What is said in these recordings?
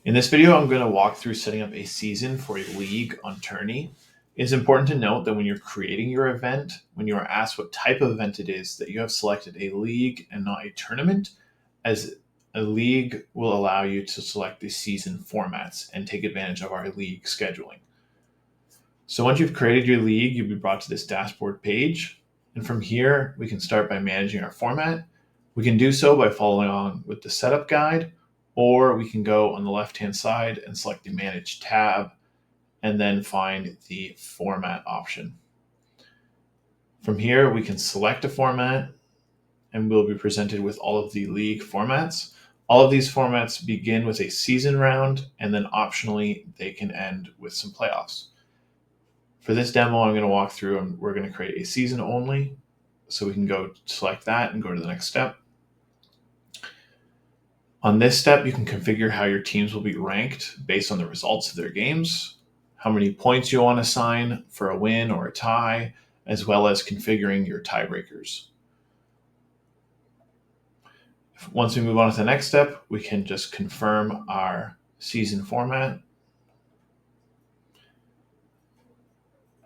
In this video, I'm going to walk through setting up a season for a league on Tourny. It's important to note that when you're creating your event, when you are asked what type of event it is, that you have selected a league and not a tournament, as a league will allow you to select the season formats and take advantage of our league scheduling. So once you've created your league, you'll be brought to this dashboard page. And from here, we can start by managing our format. We can do so by following on with the setup guide, or we can go on the left-hand side and select the Manage tab and then find the Format option. From here, we can select a format and we'll be presented with all of the league formats. All of these formats begin with a season round, and then optionally, they can end with some playoffs. For this demo, I'm going to walk through and we're going to create a season only. So we can go select that and go to the next step. On this step, you can configure how your teams will be ranked based on the results of their games, how many points you want to assign for a win or a tie, as well as configuring your tiebreakers. Once we move on to the next step, we can just confirm our season format.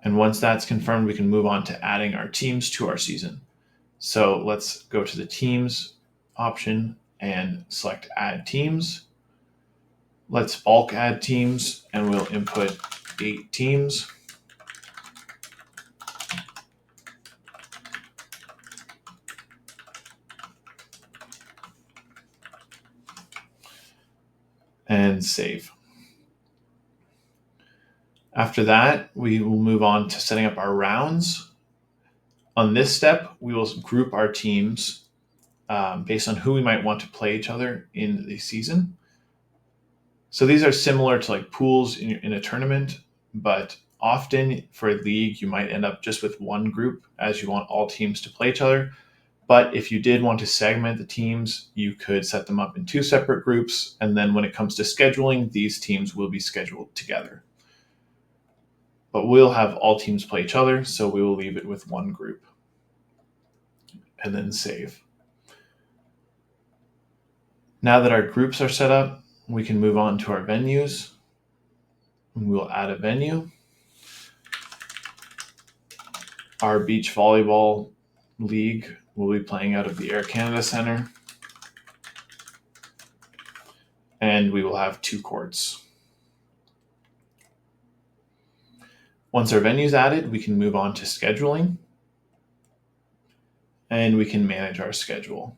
And once that's confirmed, we can move on to adding our teams to our season. So let's go to the teams option and select add teams. Let's bulk add teams and we'll input 8 teams. And save. After that, we will move on to setting up our rounds. On this step, we will group our teams based on who we might want to play each other in the season. So these are similar to like pools in a tournament, but often for a league, you might end up just with one group as you want all teams to play each other. But if you did want to segment the teams, you could set them up in 2 separate groups. And then when it comes to scheduling, these teams will be scheduled together. But we'll have all teams play each other, so we will leave it with one group. And then save. Now that our groups are set up, we can move on to our venues. We'll add a venue. Our beach volleyball league will be playing out of the Air Canada Centre. And we will have 2 courts. Once our venue is added, we can move on to scheduling. And we can manage our schedule.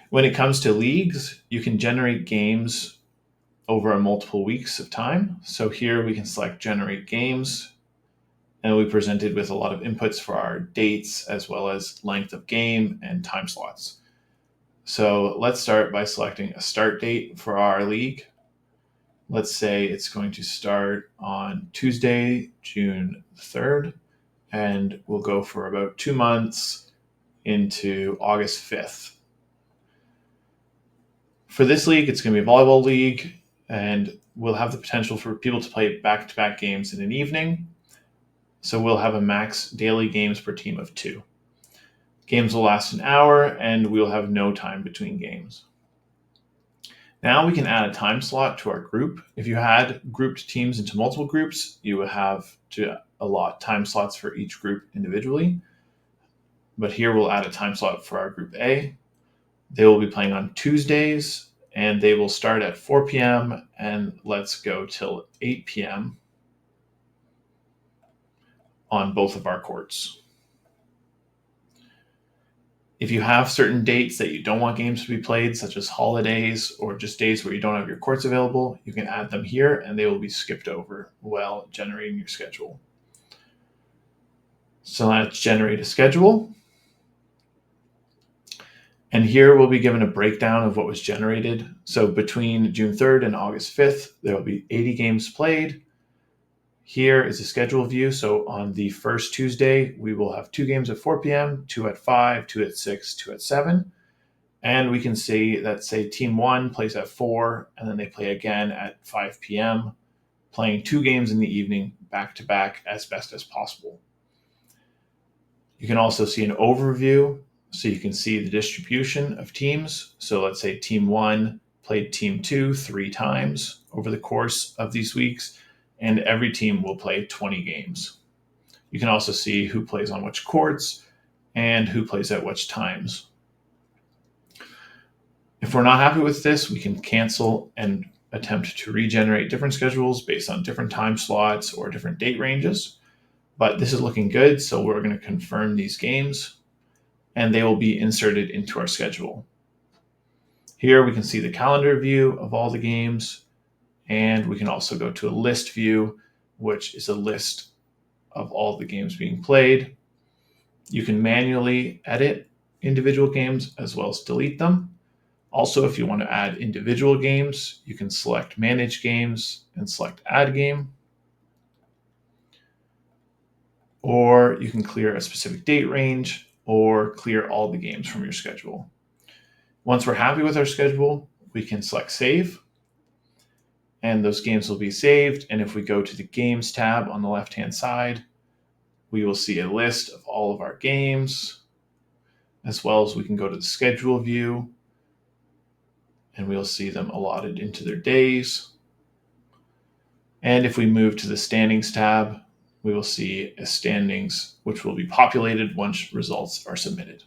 When it comes to leagues, you can generate games over multiple weeks of time. So here we can select generate games, and we'll be presented with a lot of inputs for our dates as well as length of game and time slots. So let's start by selecting a start date for our league. Let's say it's going to start on Tuesday, June 3rd, and we'll go for about 2 months into August 5th. For this league, it's going to be a volleyball league, and we'll have the potential for people to play back-to-back games in an evening. So we'll have a max daily games per team of 2. Games will last an hour, and we'll have no time between games. Now we can add a time slot to our group. If you had grouped teams into multiple groups, you would have to allot time slots for each group individually. But here we'll add a time slot for our group A. They will be playing on Tuesdays, and they will start at 4 p.m. and let's go till 8 p.m. on both of our courts. If you have certain dates that you don't want games to be played, such as holidays or just days where you don't have your courts available, you can add them here and they will be skipped over while generating your schedule. So let's generate a schedule. And here we'll be given a breakdown of what was generated. So between June 3rd and August 5th, there will be 80 games played. Here is a schedule view. So on the first Tuesday, we will have 2 games at 4 p.m., 2 at 5, 2 at 6, 2 at 7. And we can see that, say, Team 1 plays at 4, and then they play again at 5 p.m., playing 2 games in the evening back-to-back as best as possible. You can also see an overview, so you can see the distribution of teams. So let's say Team 1 played team 2 3 times over the course of these weeks, and every team will play 20 games. You can also see who plays on which courts and who plays at which times. If we're not happy with this, we can cancel and attempt to regenerate different schedules based on different time slots or different date ranges. But this is looking good, so we're going to confirm these games, and they will be inserted into our schedule. Here we can see the calendar view of all the games, and we can also go to a list view, which is a list of all the games being played. You can manually edit individual games as well as delete them. Also, if you want to add individual games, you can select Manage Games and select Add Game. Or you can clear a specific date range or clear all the games from your schedule. Once we're happy with our schedule, we can select Save, and those games will be saved. And if we go to the Games tab on the left-hand side, we will see a list of all of our games, as well as we can go to the Schedule view, and we'll see them allotted into their days. And if we move to the Standings tab, we will see a standings which will be populated once results are submitted.